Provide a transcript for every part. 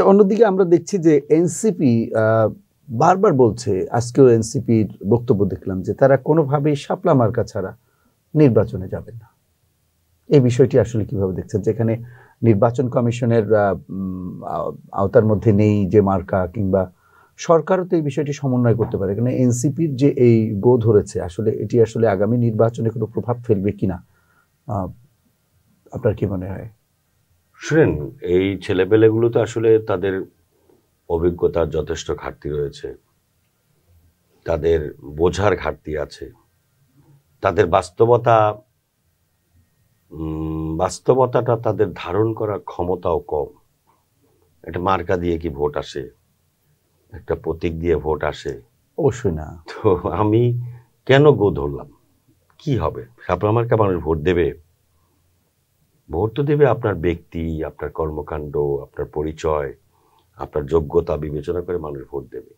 অন্যদিকে আমরা দেখছি যে এনসিপি বারবার বলছে, আজকেও এনসিপির বক্তব্য দেখলাম যে তারা কোনোভাবেই শাপলা মার্কা ছাড়া নির্বাচনে যাবে না। এই বিষয়টি আসলে কিভাবে দেখছেন, যেখানে নির্বাচন কমিশনের আওতার মধ্যে নেই যে মার্কা, কিংবা সরকারও তো এই বিষয়টি সমন্বয় করতে পারে, কারণ এনসিপির যে এই গো ধরেছে আসলে এটি আসলে আগামী নির্বাচনে কোনো প্রভাব ফেলবে কিনা, আপনার কি মনে হয়? শুনেন, এই ছেলেপেলেগুলো তো আসলে তাদের অভিজ্ঞতার যথেষ্ট ঘাটতি রয়েছে, তাদের বোঝার ঘাটতি আছে, তাদের বাস্তবতাটা তাদের ধারণ করার ক্ষমতাও কম। একটা মার্কা দিয়ে কি ভোট আসে? একটা প্রতীক দিয়ে ভোট আসে? অবশ্যই না। তো আমি কেন গো ধরলাম? কি হবে? শাপলা মার্কা মানুষ ভোট দেবে? ভোট তো দেবে আপনার ব্যক্তি, আপনার কর্মকাণ্ড, আপনার পরিচয়, আপনার যোগ্যতা বিবেচনা করে মানুষ ভোট দেবে।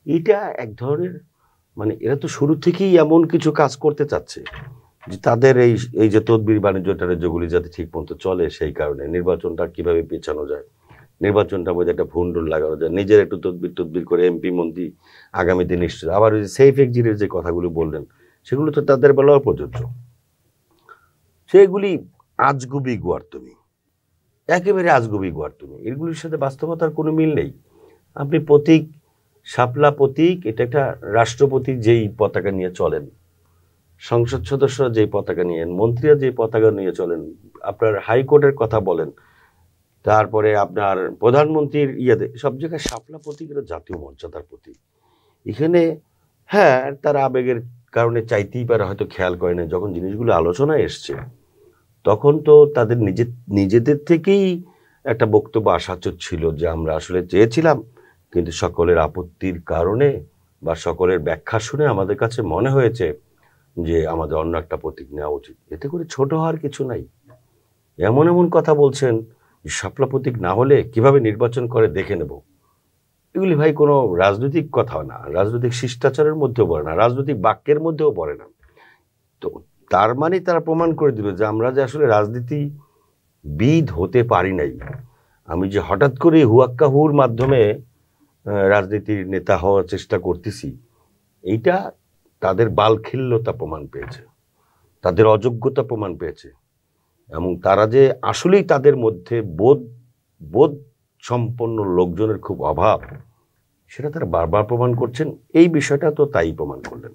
এটা এক ধরনের এরা তো শুরু থেকেই এমন কিছু কাজ করতে চাচ্ছে যে তাদের এই যে তদবির বাণিজ্য টাণিজ্যগুলি যাতে ঠিক মতো চলে, সেই কারণে নির্বাচনটা কিভাবে পেছানো যায়, নির্বাচনটা বোধ একটা ভুন্ডুল লাগানো যায়, নিজের একটু তদবির করে এমপি মন্ত্রী আগামীতে নিশ্চয়। আবার ওই যে সেফ এক্সিটের যে কথাগুলো বললেন, সেগুলো তো তাদের বেলাও প্রযোজ্য। সেগুলি আজগুবি গোয়ার্তুমি, একেবারে আজগুবি গোয়ার্তুমি। এগুলির সাথে বাস্তবতার কোনো মিল নেই। আপনি প্রতীক, শাপলা প্রতীক, এটা একটা রাষ্ট্রপতি যেই পতাকা নিয়ে চলেন, সংসদ সদস্যরা যেই পতাকা নিয়ে, মন্ত্রীরা যেই পতাকা নিয়ে চলেন, আপনার হাইকোর্টের কথা বলেন, তারপরে আপনার প্রধানমন্ত্রীর ইয়েতে, সব জায়গায় শাপলা প্রতীক এটা জাতীয় মর্যাদার প্রতীক। এখানে হ্যাঁ, তারা আবেগের কারণে চাইতেই পারে, হয়তো খেয়াল করে না। যখন জিনিসগুলো আলোচনায় এসছে তখন তো তাদের নিজেদের থেকেই একটা বক্তব্য আসা ছিল যে আমরা আসলে চেয়েছিলাম, কিন্তু সকলের আপত্তির কারণে বা সকলের ব্যাখ্যা শুনে আমাদের কাছে মনে হয়েছে যে আমাদের অন্য একটা প্রতীক নেওয়া উচিত। এতে করে ছোট হওয়ার কিছু নাই। এমন এমন কথা বলছেন, শাপলা প্রতীক না হলে কিভাবে নির্বাচন করে দেখে নেব। এগুলি ভাই কোনো রাজনৈতিক কথা না, রাজনৈতিক শিষ্টাচারের মধ্যেও পড়ে না, রাজনৈতিক বাক্যের মধ্যেও পড়ে না। তো তার মানে তারা প্রমাণ করে দিল যে আমরা যে আসলে রাজনীতিবিদ হতে পারি নাই। আমি যে হঠাৎ করে হুয়াক্কা হুর মাধ্যমে রাজনীতির নেতা হওয়ার চেষ্টা করতেছি, এইটা তাদের বালখিল্যতা প্রমাণ পেয়েছে, তাদের অযোগ্যতা প্রমাণ পেয়েছে, এবং তারা যে আসলেই তাদের মধ্যে বোধ সম্পন্ন লোকজনের খুব অভাব, সেটা তারা বারবার প্রমাণ করছেন। এই বিষয়টা তো তাই প্রমাণ করলেন।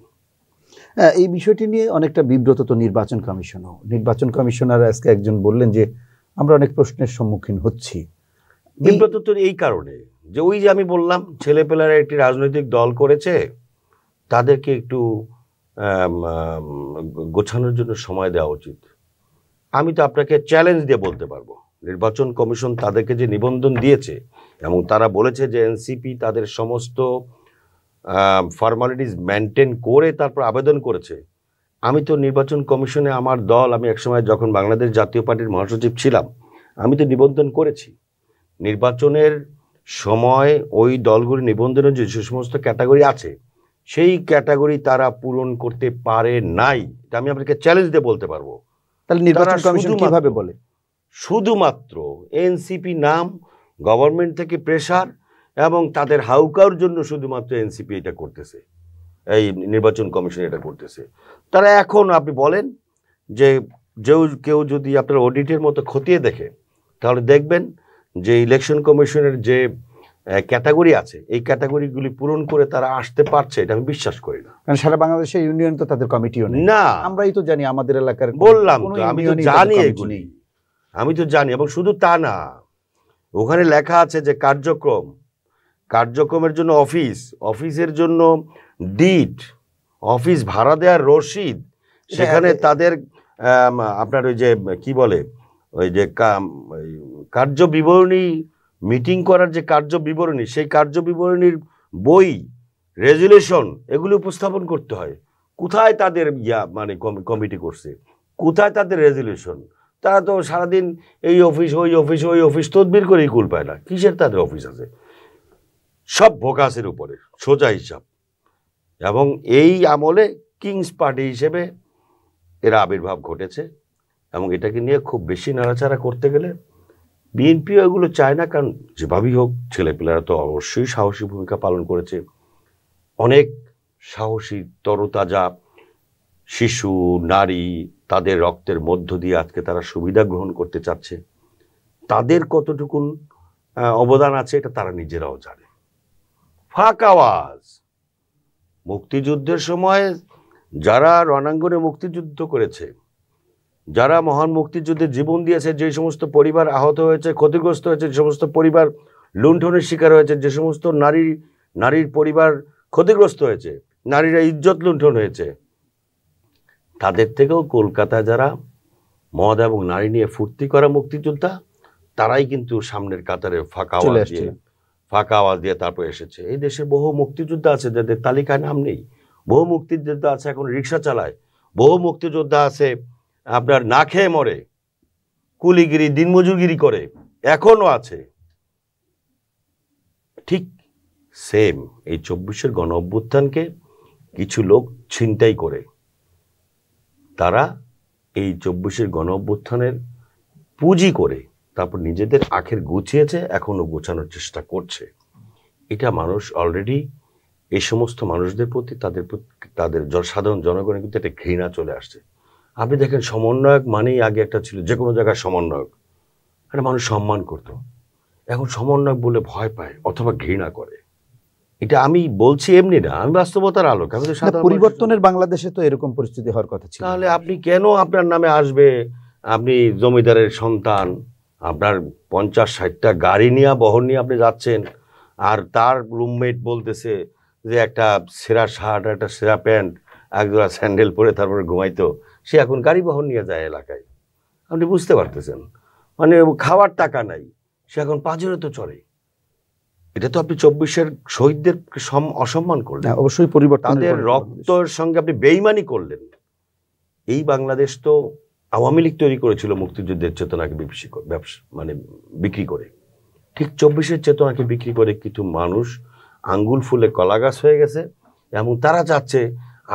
এই বিষয়টি নিয়ে অনেকটা বিব্রত তো নির্বাচন কমিশনও। নির্বাচন কমিশনার আজকে একজন বললেন যে আমরা অনেক প্রশ্নের সম্মুখীন হচ্ছি। বিব্রত তো এই কারণে যে ওই যে আমি বললাম, ছেলেপেলারা একটি রাজনৈতিক দল করেছে, তাদেরকে একটু গোছানোর জন্য সময় দেওয়া উচিত। আমি তো আপনাকে চ্যালেঞ্জ দিয়ে বলতে পারবো, নির্বাচন কমিশন তাদেরকে যে নিবন্ধন দিয়েছে এবং তারা বলেছে যে এনসিপি তাদের সমস্ত ফর্মালিটিস মেনটেন করে তারপর আবেদন করেছে। আমি তো নির্বাচন কমিশনে আমার দল, আমি একসময় যখন বাংলাদেশ জাতীয় পার্টির মহাসচিব ছিলাম, আমি তো নিবন্ধন করেছি। নির্বাচনের সময় ওই দলগুলি নিবন্ধনের যে সমস্ত ক্যাটাগরি আছে, সেই ক্যাটাগরি তারা পূরণ করতে পারে নাই। এটা আমি আপনাকে চ্যালেঞ্জ দিয়ে বলতে পারবো। তাহলে নির্বাচন কমিশন কিভাবে বলে? শুধুমাত্র এনসিপি নাম, গভর্নমেন্ট থেকে প্রেসার এবং তাদের হাউকার জন্য শুধুমাত্র এনসিপি এটা করতেছে, এই নির্বাচন কমিশন এটা করতেছে। তারা এখন আপনি বলেন যে কেউ যদি আপনার অডিটের মতো খতিয়ে দেখে, তাহলে দেখবেন যে ইলেকশন কমিশনের যে ক্যাটাগরি আছে, এই ক্যাটাগরিগুলি পূরণ করে তারা আসতে পারছে, এটা আমি বিশ্বাস করি না। কারণ সারা বাংলাদেশে ইউনিয়ন তো তাদের কমিটিও নেই। না, আমরাই তো জানি আমাদের এলাকার, বললাম তো, আমি তো জানি এগুলি, আমি তো জানি। এবং শুধু তা না, ওখানে লেখা আছে যে কার্যক্রমের জন্য অফিসের জন্য ডিট, অফিস ভাড়া দেওয়ার রসিদ, সেখানে তাদের আপনার ওই যে কি বলে, ওই যে কার্য বিবরণী, মিটিং করার যে কার্য বিবরণী, সেই কার্য বিবরণীর বই, রেজুলেশন, এগুলি উপস্থাপন করতে হয়। কোথায় তাদের কমিটি করছে? কোথায় তাদের রেজুলেশন? তারা তো সারাদিন এই অফিস ওই অফিস তদবির করেই কুল পায় না। কিসের তাদের অফিস আছে? সব ভোকাসের উপরে সোজা হিসাব। এবং এই আমলে কিংস পার্টি হিসেবে এরা আবির্ভাব ঘটেছে, এবং এটাকে নিয়ে খুব বেশি নাড়াচাড়া করতে গেলে বিএনপিও এগুলো চায় না, কারণ যেভাবেই হোক ছেলেপেলেরা তো অবশ্যই সাহসী ভূমিকা পালন করেছে। অনেক সাহসী তরতাজা শিশু নারী তাদের রক্তের মধ্য দিয়ে আজকে তারা সুবিধা গ্রহণ করতে চাচ্ছে। তাদের কতটুকুন অবদান আছে এটা তারা নিজেরাও জানে। ফাঁক আওয়াজ, মুক্তিযুদ্ধের সময় যারা রণাঙ্গনে মুক্তিযুদ্ধ করেছে, যারা মহান মুক্তিযুদ্ধে জীবন দিয়েছে, যে সমস্ত পরিবার আহত হয়েছে, ক্ষতিগ্রস্ত হয়েছে, যে সমস্ত পরিবার লুণ্ঠনের শিকার হয়েছে, যে সমস্ত নারীর পরিবার ক্ষতিগ্রস্ত হয়েছে, নারীরা ইজ্জত লুণ্ঠন হয়েছে, তাদের থেকেও কলকাতায় যারা মদ এবং নারী নিয়ে ফুর্তি করা মুক্তিযোদ্ধা, তারাই কিন্তু সামনের কাতারে ফাঁকা আওয়াজ দিয়ে তারপর এসেছে। এই দেশে বহু মুক্তিযোদ্ধা আছে যাদের তালিকায় নাম নেই, বহু মুক্তিযোদ্ধা আছে এখন রিক্সা চালায়, বহু মুক্তিযোদ্ধা আছে আপনার না খেয়ে মরে, কুলিগিরি দিনমজুরগিরি করে, এখনো আছে। ঠিক সেম এই 24-এর গণ অভ্যুত্থানকে কিছু লোক ছিনতাই করে তারা এই 24-এর গণ অভ্যুত্থানের পুঁজি করে তারপর নিজেদের আখের গুছিয়েছে, এখনো গোছানোর চেষ্টা করছে। এটা মানুষ অলরেডি এই সমস্ত মানুষদের প্রতি তাদের সাধারণ জনগণের কিন্তু একটা ঘৃণা চলে আসছে। আপনি দেখেন সমন্বয়ক মানেই আগে একটা ছিল যে কোনো জায়গায় সমন্বয়ক, একটা মানুষ সম্মান করত, এখন সমন্বয়ক বলে ভয় পায় অথবা ঘৃণা করে। এটা আমি বলছি এমনি না, আমি বাস্তবতার আলোকে। আমি তো পরিবর্তনের বাংলাদেশে তো এরকম পরিস্থিতি হওয়ার কথা ছিল। তাহলে আপনি কেন আপনার নামে আসবে, আপনি জমিদারের সন্তান, আপনার 50-60টা গাড়ি নিয়ে বহন নিয়ে আপনি যাচ্ছেন, আর তার রুমমেট বলতেছে যে একটা সেরা শার্ট, একটা সেরা প্যান্ট, একজোড়া স্যান্ডেল পরে তারপরে ঘুমাইতো, সে এখন গাড়ি বহন নিয়ে যায় এলাকায়। আপনি বুঝতে পারতেছেন, মানে খাওয়ার টাকা নাই, সে এখন পাঁচরে তো চলে। এটা তো আপনি 24-এর শহীদদের অসম্মান করলেন, অবশ্যই পরিবর্তন, তাদের রক্তের সঙ্গে আপনি বেইমানি করলেন। এই বাংলাদেশ তো আওয়ামী লীগ তৈরি করেছিল মুক্তিযুদ্ধের চেতনাকে বিক্রি করে। ঠিক 24-এর চেতনাকে বিক্রি করে কিছু মানুষ আঙ্গুল ফুলে কলা গাছ হয়ে গেছে, এবং তারা চাচ্ছে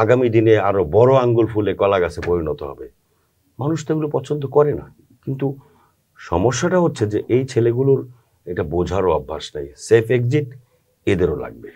আগামী দিনে আরো বড় আঙ্গুল ফুলে কলা গাছে পরিণত হবে। মানুষ তো এগুলো পছন্দ করে না। কিন্তু সমস্যাটা হচ্ছে যে এই ছেলেগুলোর এটা বোঝারও অভ্যাস নেই। সেফ এক্সিট এদেরও লাগবে।